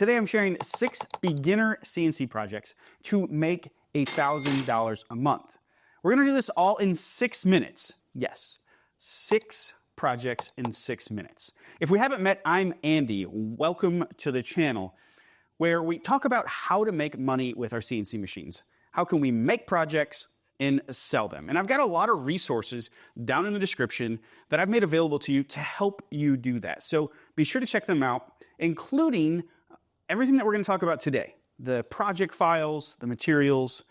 Today I'm sharing 6 beginner CNC projects to make $1,000 a month. We're gonna do this all in 6 minutes. Yes, 6 projects in 6 minutes. If we haven't met, I'm Andy. Welcome to the channel where we talk about how to make money with our CNC machines. How can we make projects and sell them? And I've got a lot of resources down in the description that I've made available to you to help you do that. So be sure to check them out, including everything that we're going to talk about today. The project files, the materials,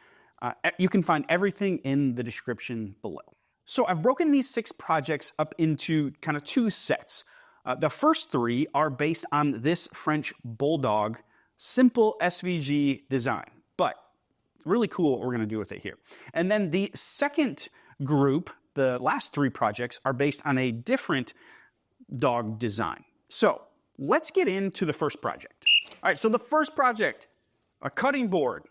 you can find everything in the description below. So I've broken these 6 projects up into kind of 2 sets. The first 3 are based on this French Bulldog simple SVG design, but it's really cool what we're going to do with it here. And then the second group, the last 3 projects, are based on a different dog design. So let's get into the first project. All right, so the first project, a cutting board.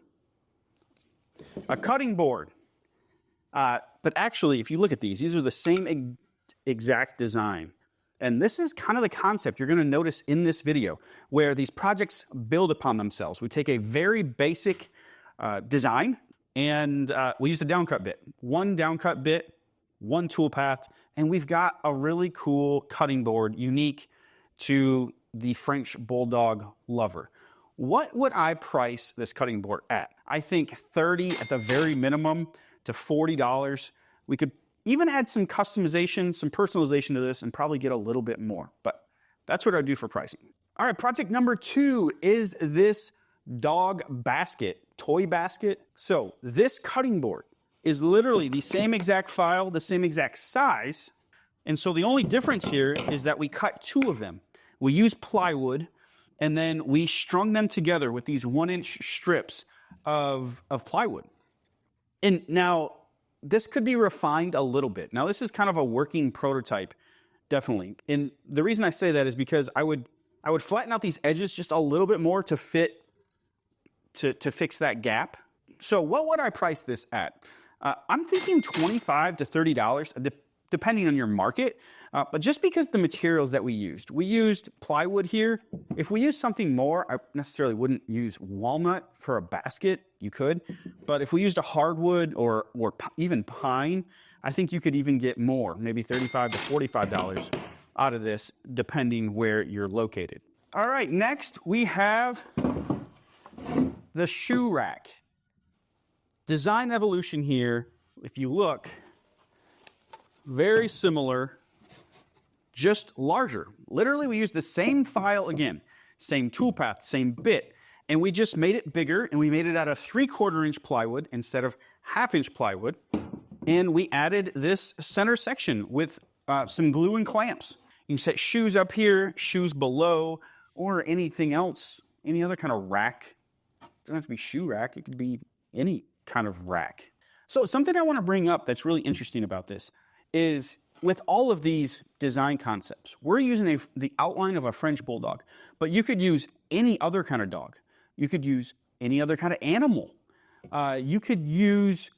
A cutting board. But actually, if you look at these are the same exact design. And this is kind of the concept you're going to notice in this video, where these projects build upon themselves. We take a very basic design, and we use the downcut bit. 1 downcut bit, 1 tool path, and we've got a really cool cutting board unique to the French Bulldog lover. What would I price this cutting board at? I think $30 at the very minimum to $40. We could even add some customization, some personalization to this and probably get a little bit more, but that's what I do for pricing. All right, project number 2 is this dog basket, toy basket. So this cutting board is literally the same exact file, the same exact size. And so the only difference here is that we cut 2 of them. We use plywood, and then we strung them together with these 1-inch strips of plywood. And now, this could be refined a little bit. Now, this is kind of a working prototype, definitely. And the reason I say that is because I would flatten out these edges just a little bit more to fit, to fix that gap. So what would I price this at? I'm thinking $25 to $30, depending on your market. But just because the materials that we used plywood here. If we use something more, I necessarily wouldn't use walnut for a basket. You could, but if we used a hardwood or even pine, I think you could even get more, maybe $35 to $45 out of this, depending where you're located. All right, next we have the shoe rack. Design evolution here, if you look, very similar, just larger. Literally, we use the same file again, same toolpath, same bit, and we just made it bigger, and we made it out of 3/4 inch plywood instead of 1/2 inch plywood, and we added this center section with some glue and clamps. You can set shoes up here, shoes below, or anything else, any other kind of rack. It doesn't have to be shoe rack, it could be any kind of rack. So something I want to bring up that's really interesting about this is with all of these design concepts, we're using the outline of a French Bulldog, but you could use any other kind of dog. You could use any other kind of animal. You could use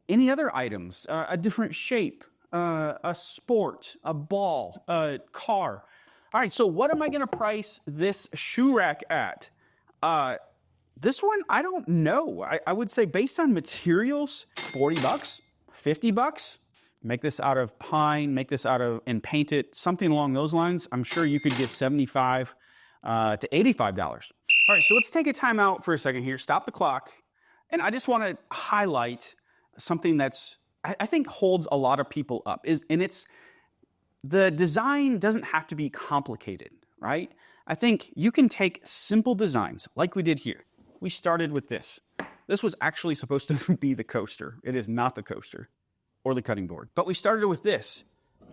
any other items, a different shape, a sport, a ball, a car. All right, so what am I going to price this shoe rack at? This one, I don't know. I would say based on materials, $40, $50. Make this out of pine, and paint it, something along those lines. I'm sure you could get $75 to $85. All right, so let's take a time out for a second here, stop the clock, and I just want to highlight something that's, I think holds a lot of people up, and it's the design doesn't have to be complicated, right? I think you can take simple designs like we did here. We started with this. This was actually supposed to be the coaster. It is not the coaster or the cutting board. But we started with this,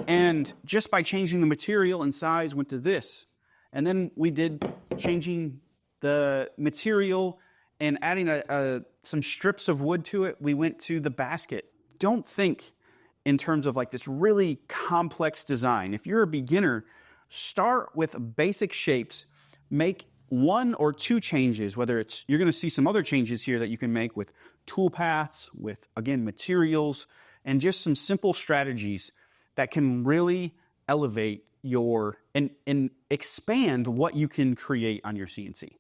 and just by changing the material and size went to this. And then we did changing the material and adding some strips of wood to it, we went to the basket. Don't think in terms of like this really complex design. If you're a beginner, start with basic shapes, make 1 or 2 changes, whether it's, you're going to see some other changes here that you can make with tool paths, with, again, materials, and just some simple strategies that can really elevate your and expand what you can create on your CNC.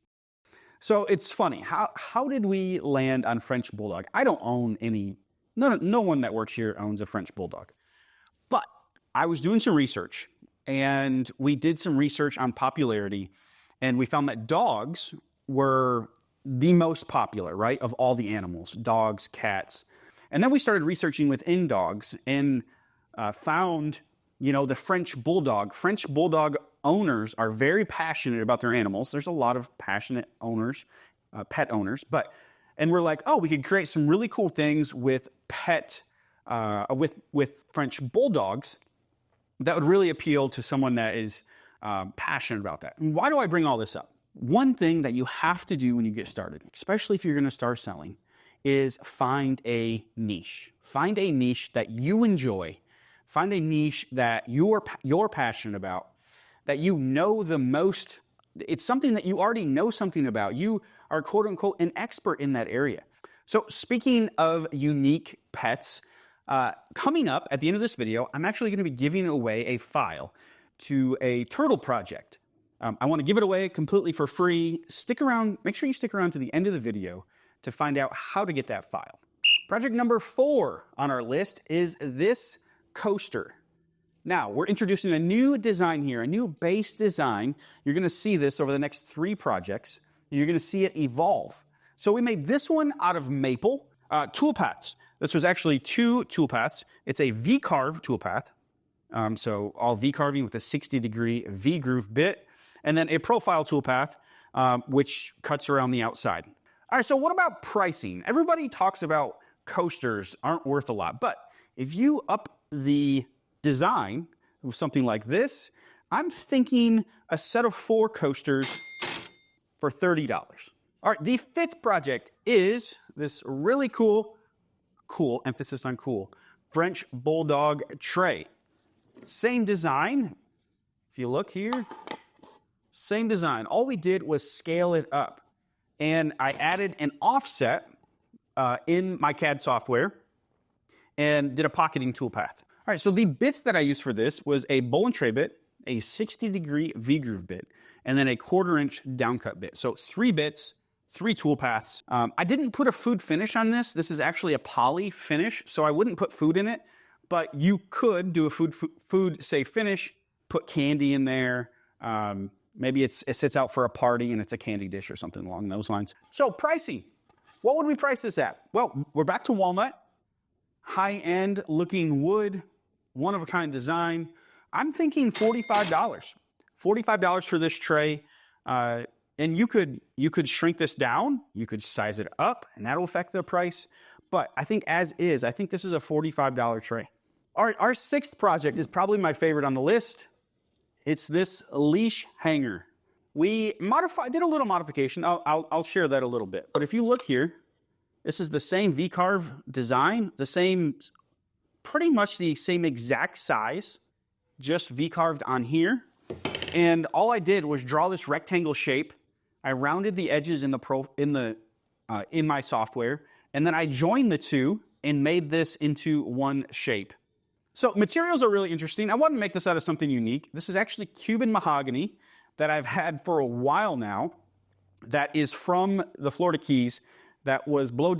So it's funny. How did we land on French Bulldog? I don't own any, no one that works here owns a French Bulldog. But I was doing some research, and we did some research on popularity, and we found that dogs were the most popular, right, of all the animals, dogs, cats. And then we started researching within dogs and found, the French Bulldog. French Bulldog owners are very passionate about their animals. There's a lot of passionate owners, pet owners, and we're like, oh, we could create some really cool things with with French Bulldogs that would really appeal to someone that is passionate about that. And why do I bring all this up? One thing that you have to do when you get started, especially if you're going to start selling, is find a niche. Find a niche that you enjoy. Find a niche that you're passionate about, that you know the most. It's something that you already know something about. You are, quote unquote, an expert in that area. So speaking of unique pets, coming up at the end of this video, I'm actually going to be giving away a file to a turtle project. I want to give it away completely for free. Stick around, make sure you stick around to the end of the video to find out how to get that file. Project number 4 on our list is this coaster. Now, we're introducing a new design here, a new base design. You're going to see this over the next 3 projects, and you're going to see it evolve. So we made this one out of maple toolpaths. This was actually 2 toolpaths. It's a V-carve toolpath, so all V-carving with a 60-degree V-groove bit, and then a profile toolpath, which cuts around the outside. All right, so what about pricing? Everybody talks about coasters aren't worth a lot, but if you up the design with something like this, I'm thinking a set of 4 coasters for $30. All right, the 5th project is this really cool, emphasis on cool, French Bulldog tray. Same design. If you look here, same design. All we did was scale it up. And I added an offset in my CAD software and did a pocketing toolpath. All right, so the bits that I used for this was a bowl and tray bit, a 60-degree V-groove bit, and then a 1/4-inch downcut bit. So 3 bits, 3 toolpaths. I didn't put a food finish on this. This is actually a poly finish, so I wouldn't put food in it, but you could do a food safe finish, put candy in there. Maybe it sits out for a party and it's a candy dish or something along those lines. So pricing, what would we price this at? Well, we're back to walnut, high-end looking wood, one-of-a-kind design. I'm thinking $45. $45 for this tray. And you could shrink this down, you could size it up, and that'll affect the price. But I think as is, I think this is a $45 tray. All right, our 6th project is probably my favorite on the list. It's this leash hanger. We did a little modification. I'll share that a little bit. But if you look here, this is the same V-carve design, pretty much the same exact size, just V-carved on here. And all I did was draw this rectangle shape. I rounded the edges in my software, and then I joined the 2 and made this into one shape. So materials are really interesting. I want to make this out of something unique. This is actually Cuban mahogany that I've had for a while now that is from the Florida Keys that was blown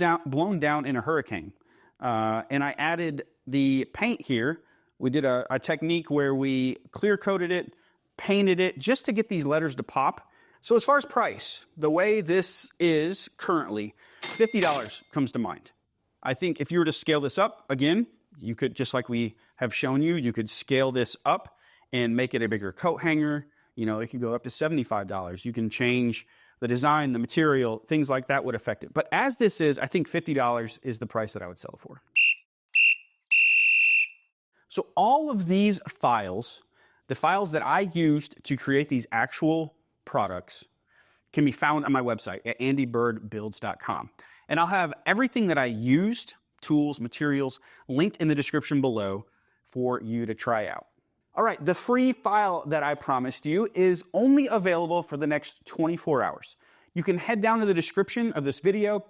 down in a hurricane. And I added the paint here. We did a technique where we clear coated it, painted it just to get these letters to pop. So as far as price, the way this is currently, $50 comes to mind. I think if you were to scale this up, again, you could, just like we have shown you, you could scale this up and make it a bigger coat hanger. It could go up to $75. You can change the design, the material, things like that would affect it. But as this is, I think $50 is the price that I would sell it for. So all of these files, the files that I used to create these actual products, can be found on my website at ANDYBIRDbuilds.com. And I'll have everything that I used, tools, materials, linked in the description below for you to try out. All right, the free file that I promised you is only available for the next 24 hours. You can head down to the description of this video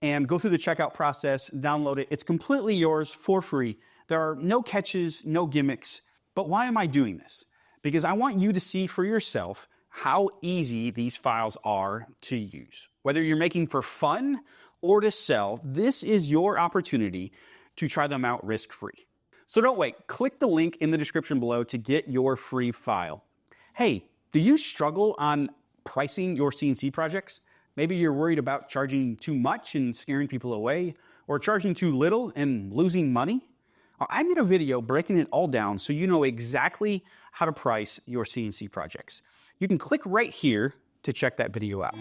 and go through the checkout process, download it. It's completely yours for free. There are no catches, no gimmicks. But why am I doing this? Because I want you to see for yourself how easy these files are to use. Whether you're making for fun or to sell, this is your opportunity to try them out risk-free. So don't wait, click the link in the description below to get your free file. Hey, do you struggle on pricing your CNC projects? Maybe you're worried about charging too much and scaring people away, or charging too little and losing money? I made a video breaking it all down so you know exactly how to price your CNC projects. You can click right here to check that video out.